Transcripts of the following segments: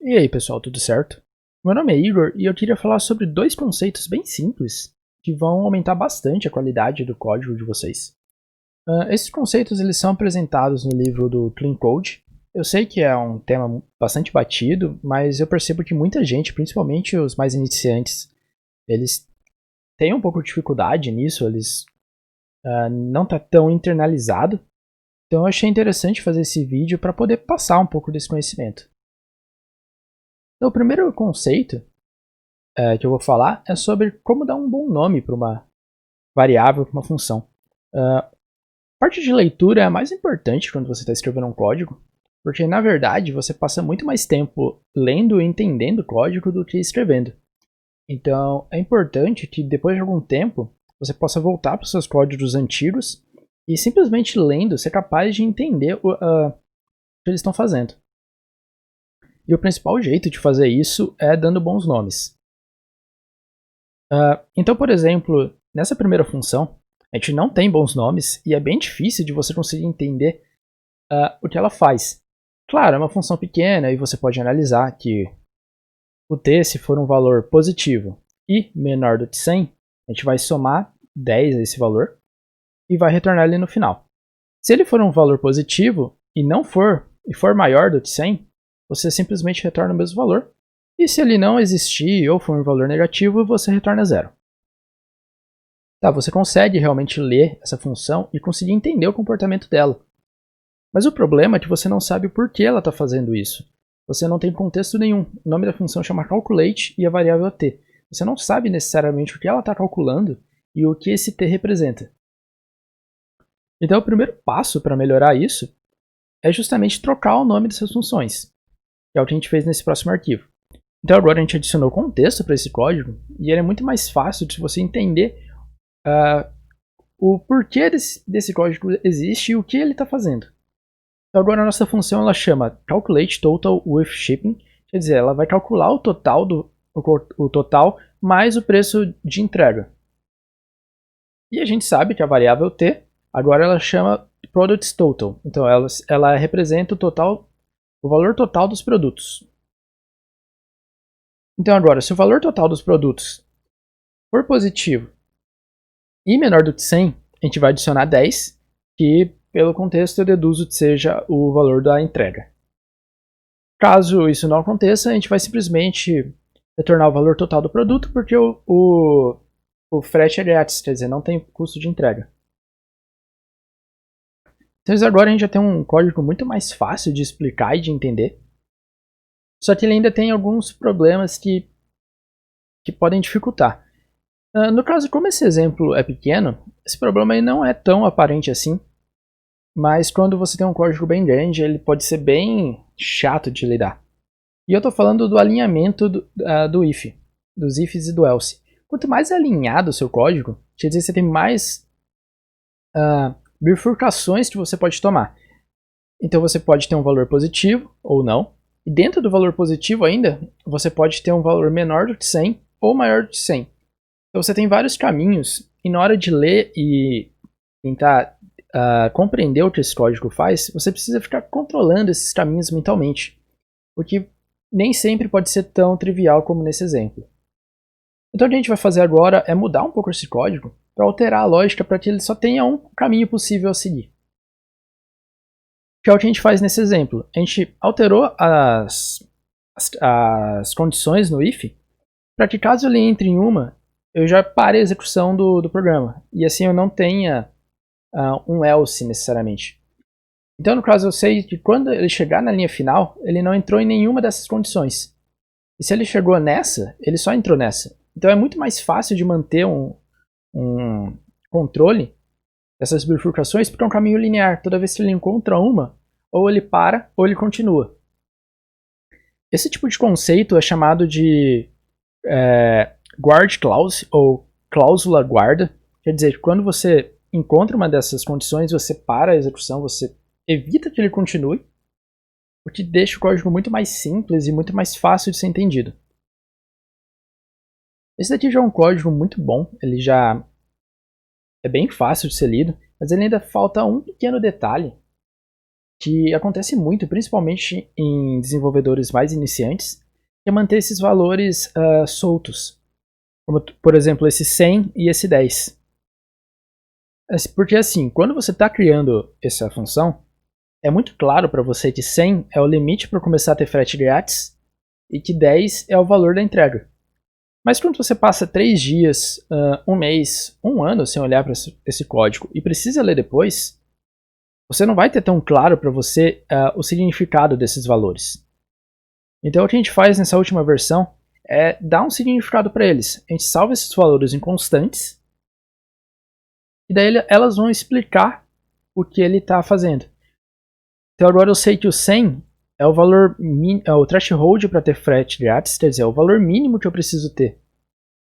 E aí pessoal, tudo certo? Meu nome é Igor e eu queria falar sobre dois conceitos bem simples que vão aumentar bastante a qualidade do código de vocês. Esses conceitos eles são apresentados no livro do Clean Code. Eu sei que é um tema bastante batido, mas eu percebo que muita gente, principalmente os mais iniciantes, eles têm um pouco de dificuldade nisso, eles não tá tão internalizado. Então eu achei interessante fazer esse vídeo para poder passar um pouco desse conhecimento. Então, o primeiro conceito que eu vou falar é sobre como dar um bom nome para uma variável, para uma função. A parte de leitura é a mais importante quando você está escrevendo um código, porque na verdade você passa muito mais tempo lendo e entendendo o código do que escrevendo. Então é importante que depois de algum tempo você possa voltar para os seus códigos antigos e simplesmente lendo ser capaz de entender o que eles estão fazendo. E o principal jeito de fazer isso é dando bons nomes. Então, por exemplo, nessa primeira função, a gente não tem bons nomes e é bem difícil de você conseguir entender o que ela faz. Claro, é uma função pequena e você pode analisar que o t, se for um valor positivo e menor do que 100, a gente vai somar 10 a esse valor e vai retornar ele no final. Se ele for um valor positivo e for maior do que 100, você simplesmente retorna o mesmo valor. E se ele não existir ou for um valor negativo, você retorna 0. Tá, você consegue realmente ler essa função e conseguir entender o comportamento dela. Mas o problema é que você não sabe por que ela está fazendo isso. Você não tem contexto nenhum. O nome da função chama calculate e a variável é t. Você não sabe necessariamente o que ela está calculando e o que esse t representa. Então o primeiro passo para melhorar isso é justamente trocar o nome dessas funções, que é o que a gente fez nesse próximo arquivo. Então agora a gente adicionou contexto para esse código e ele é muito mais fácil de você entender o porquê desse código existe e o que ele está fazendo. Então agora a nossa função ela chama calculate total with shipping, quer dizer, ela vai calcular o total mais o preço de entrega. E a gente sabe que a variável t agora ela chama products total, então ela representa o valor total dos produtos. Então agora, se o valor total dos produtos for positivo e menor do que 100, a gente vai adicionar 10, que pelo contexto eu deduzo que seja o valor da entrega. Caso isso não aconteça, a gente vai simplesmente retornar o valor total do produto, porque o frete é grátis, quer dizer, não tem custo de entrega. Então agora a gente já tem um código muito mais fácil de explicar e de entender, só que ele ainda tem alguns problemas que podem dificultar. No caso, como esse exemplo é pequeno, esse problema aí não é tão aparente assim, mas quando você tem um código bem grande, ele pode ser bem chato de lidar. E eu estou falando do alinhamento do if, dos ifs e do else. Quanto mais alinhado o seu código, quer dizer, você tem mais bifurcações que você pode tomar. Então você pode ter um valor positivo ou não, e dentro do valor positivo ainda, você pode ter um valor menor do que 100 ou maior do que 100. Então você tem vários caminhos, e na hora de ler e tentar compreender o que esse código faz, você precisa ficar controlando esses caminhos mentalmente, o que nem sempre pode ser tão trivial como nesse exemplo. Então o que a gente vai fazer agora é mudar um pouco esse código para alterar a lógica para que ele só tenha um caminho possível a seguir. Que é o que a gente faz nesse exemplo. A gente alterou as condições no if para que caso ele entre em uma, eu já pare a execução do programa. E assim eu não tenha um else necessariamente. Então no caso eu sei que quando ele chegar na linha final, ele não entrou em nenhuma dessas condições. E se ele chegou nessa, ele só entrou nessa. Então é muito mais fácil de manter um controle dessas bifurcações porque é um caminho linear. Toda vez que ele encontra uma, ou ele para ou ele continua. Esse tipo de conceito é chamado de guard clause ou cláusula guarda. Quer dizer, quando você encontra uma dessas condições, você para a execução, você evita que ele continue, o que deixa o código muito mais simples e muito mais fácil de ser entendido. Esse daqui já é um código muito bom, ele já é bem fácil de ser lido, mas ele ainda falta um pequeno detalhe, que acontece muito, principalmente em desenvolvedores mais iniciantes, que é manter esses valores soltos, como por exemplo esse 100 e esse 10. Porque assim, quando você está criando essa função, é muito claro para você que 100 é o limite para começar a ter frete grátis e que 10 é o valor da entrega. Mas quando você passa 3 dias, um mês, um ano sem olhar para esse código e precisa ler depois, você não vai ter tão claro para você o significado desses valores. Então o que a gente faz nessa última versão é dar um significado para eles. A gente salva esses valores em constantes e daí elas vão explicar o que ele está fazendo. Então agora eu sei que o 100 é o valor é o threshold para ter frete grátis, quer dizer, é o valor mínimo que eu preciso ter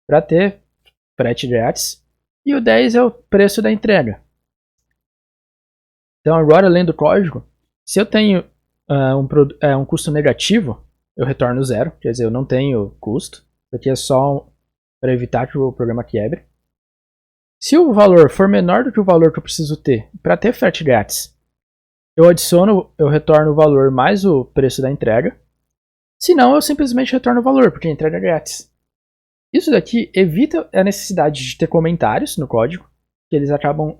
para ter frete grátis, e o 10 é o preço da entrega. Então agora, lendo o código, se eu tenho um custo negativo, eu retorno zero, quer dizer, eu não tenho custo, isso aqui é só para evitar que o programa quebre. Se o valor for menor do que o valor que eu preciso ter para ter frete grátis, eu retorno o valor mais o preço da entrega. Se não, eu simplesmente retorno o valor, porque a entrega é grátis. Isso daqui evita a necessidade de ter comentários no código, que eles acabam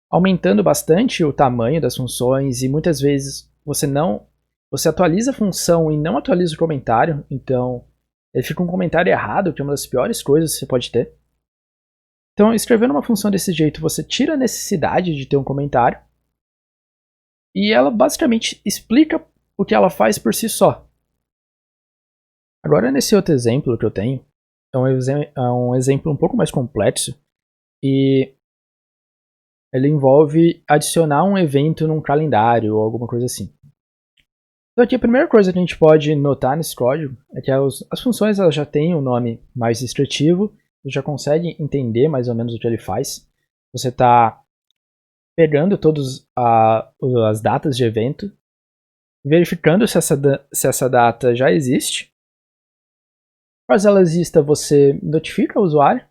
aumentando bastante o tamanho das funções e muitas vezes você atualiza a função e não atualiza o comentário, então ele fica um comentário errado, que é uma das piores coisas que você pode ter. Então, escrevendo uma função desse jeito, você tira a necessidade de ter um comentário e ela basicamente explica o que ela faz por si só. Agora, nesse outro exemplo que eu tenho, é um exemplo um pouco mais complexo e ele envolve adicionar um evento num calendário ou alguma coisa assim. Então aqui a primeira coisa que a gente pode notar nesse código é que as funções elas já têm um nome mais descritivo, você já consegue entender mais ou menos o que ele faz. Você está pegando todas as datas de evento, verificando se essa data já existe. Caso ela exista, você notifica o usuário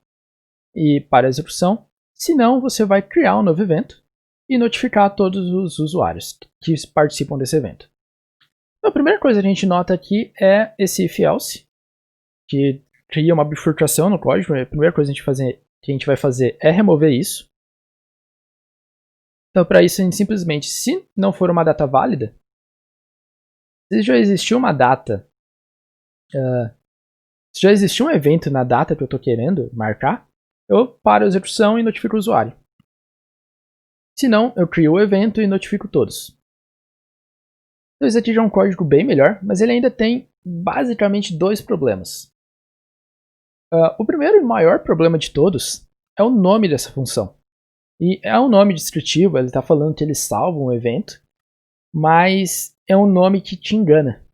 e para a execução. Se não, você vai criar um novo evento e notificar todos os usuários que participam desse evento. Então, a primeira coisa que a gente nota aqui é esse if else, que cria uma bifurcação no código. A primeira coisa que a gente vai fazer é remover isso. Então, para isso, a gente simplesmente, se não for uma data válida, se já existiu uma data, se já existiu um evento na data que eu estou querendo marcar, eu paro a execução e notifico o usuário. Se não, eu crio o evento e notifico todos. Então esse aqui já é um código bem melhor, mas ele ainda tem basicamente dois problemas. O primeiro e maior problema de todos é o nome dessa função. E é um nome descritivo, ele está falando que ele salva um evento, mas é um nome que te engana.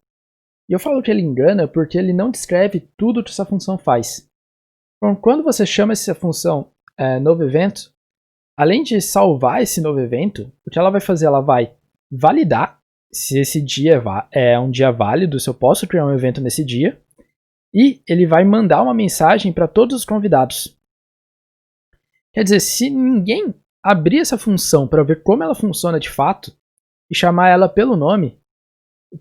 E eu falo que ele engana porque ele não descreve tudo que essa função faz. Então, quando você chama essa função novo evento, além de salvar esse novo evento, o que ela vai fazer? Ela vai validar se esse dia é um dia válido, se eu posso criar um evento nesse dia, e ele vai mandar uma mensagem para todos os convidados. Quer dizer, se ninguém abrir essa função para ver como ela funciona de fato e chamar ela pelo nome,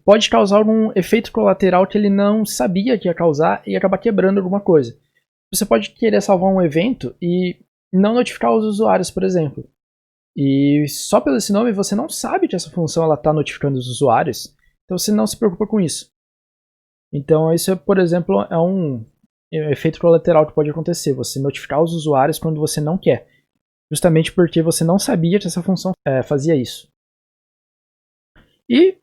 pode causar algum efeito colateral que ele não sabia que ia causar e acabar quebrando alguma coisa. Você pode querer salvar um evento e não notificar os usuários, por exemplo. E só pelo esse nome você não sabe que essa função está notificando os usuários, então você não se preocupa com isso. Então isso, por exemplo, é um efeito colateral que pode acontecer, você notificar os usuários quando você não quer, justamente porque você não sabia que essa função fazia isso. E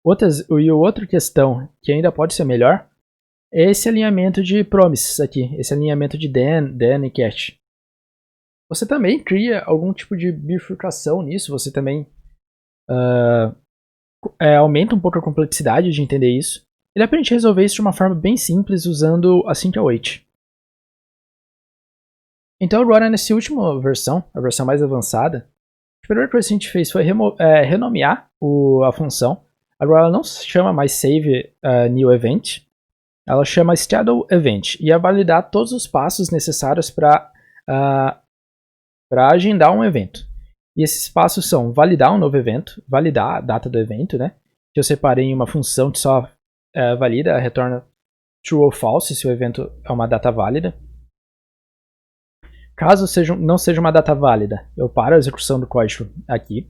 outra questão que ainda pode ser melhor é esse alinhamento de promises aqui, esse alinhamento de then e catch. Você também cria algum tipo de bifurcação nisso, você também aumenta um pouco a complexidade de entender isso. E dá pra gente resolver isso de uma forma bem simples usando async await. Então agora nessa última versão, a versão mais avançada, a primeira coisa que a gente fez foi renomear a função. Agora ela não se chama mais save new event, ela chama schedule event e ia validar todos os passos necessários para agendar um evento. E esses passos são validar um novo evento, validar a data do evento, né? Que eu separei em uma função que só valida, retorna true ou false se o evento é uma data válida. Caso não seja uma data válida, eu paro a execução do código aqui.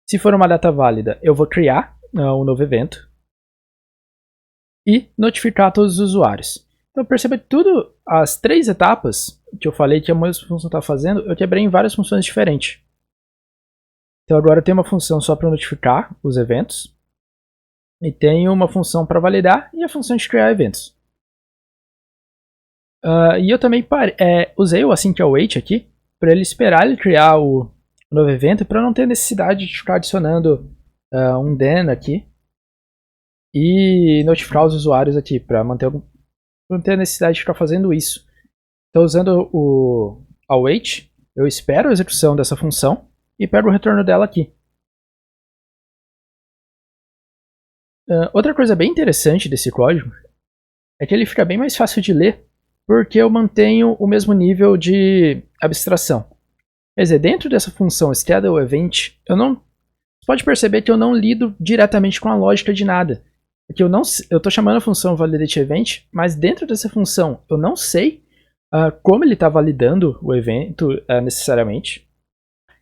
Se for uma data válida, eu vou criar um novo evento e notificar todos os usuários. Então perceba que tudo, as 3 etapas que eu falei que a mesma função está fazendo, eu quebrei em várias funções diferentes. Então agora eu tenho uma função só para notificar os eventos, e tenho uma função para validar e a função de criar eventos. E eu também usei o async_await aqui, para ele esperar ele criar o novo evento, para não ter necessidade de ficar adicionando um then aqui, e notificar os usuários aqui, para não ter necessidade de ficar fazendo isso. Então usando o await, eu espero a execução dessa função, e pego o retorno dela aqui. Outra coisa bem interessante desse código é que ele fica bem mais fácil de ler, porque eu mantenho o mesmo nível de abstração. Quer dizer, dentro dessa função schedule_event, você pode perceber que eu não lido diretamente com a lógica de nada. Porque eu estou chamando a função validateEvent, mas dentro dessa função eu não sei como ele está validando o evento necessariamente.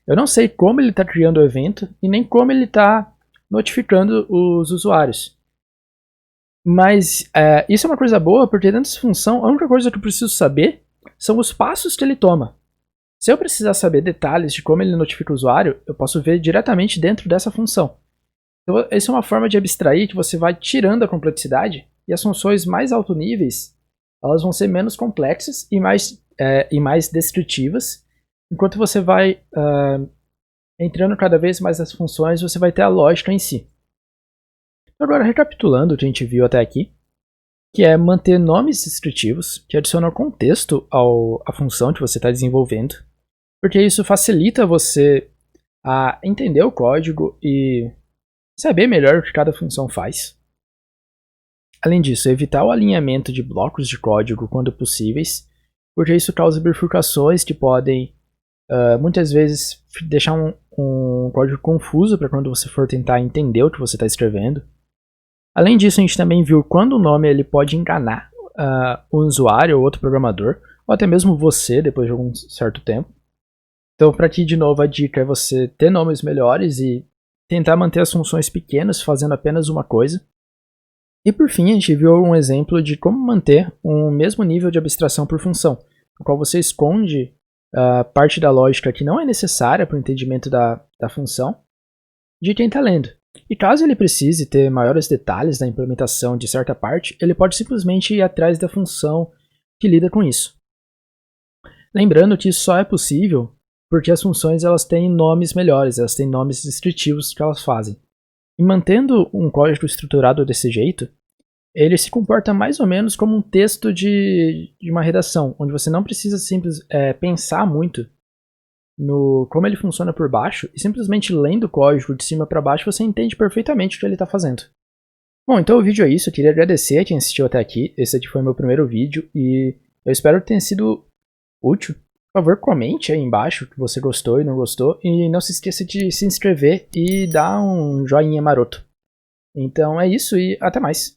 Eu não sei como ele está criando o evento e nem como ele está notificando os usuários. Mas isso é uma coisa boa, porque dentro dessa função, a única coisa que eu preciso saber são os passos que ele toma. Se eu precisar saber detalhes de como ele notifica o usuário, eu posso ver diretamente dentro dessa função. Então, essa é uma forma de abstrair que você vai tirando a complexidade, e as funções mais alto níveis, elas vão ser menos complexas e mais descritivas, enquanto você vai entrando cada vez mais nas funções, você vai ter a lógica em si. Agora, recapitulando o que a gente viu até aqui, que é manter nomes descritivos que adicionam contexto à função que você está desenvolvendo, porque isso facilita você a entender o código e saber melhor o que cada função faz. Além disso, evitar o alinhamento de blocos de código quando possíveis, porque isso causa bifurcações que podem muitas vezes deixar um código confuso para quando você for tentar entender o que você está escrevendo. Além disso, a gente também viu quando o nome ele pode enganar um usuário ou outro programador, ou até mesmo você depois de algum certo tempo. Então, para aqui de novo a dica é você ter nomes melhores e tentar manter as funções pequenas fazendo apenas uma coisa. E por fim, a gente viu um exemplo de como manter um mesmo nível de abstração por função, no qual você esconde parte da lógica que não é necessária para o entendimento da função de quem está lendo. E caso ele precise ter maiores detalhes da implementação de certa parte, ele pode simplesmente ir atrás da função que lida com isso. Lembrando que isso só é possível porque as funções elas têm nomes melhores, elas têm nomes descritivos que elas fazem. E mantendo um código estruturado desse jeito, ele se comporta mais ou menos como um texto de uma redação, onde você não precisa pensar muito no como ele funciona por baixo, e simplesmente lendo o código de cima para baixo você entende perfeitamente o que ele está fazendo. Bom, então o vídeo é isso, eu queria agradecer a quem assistiu até aqui, esse aqui foi meu primeiro vídeo, e eu espero que tenha sido útil. Por favor, comente aí embaixo que você gostou e não gostou, e não se esqueça de se inscrever e dar um joinha maroto. Então é isso e até mais.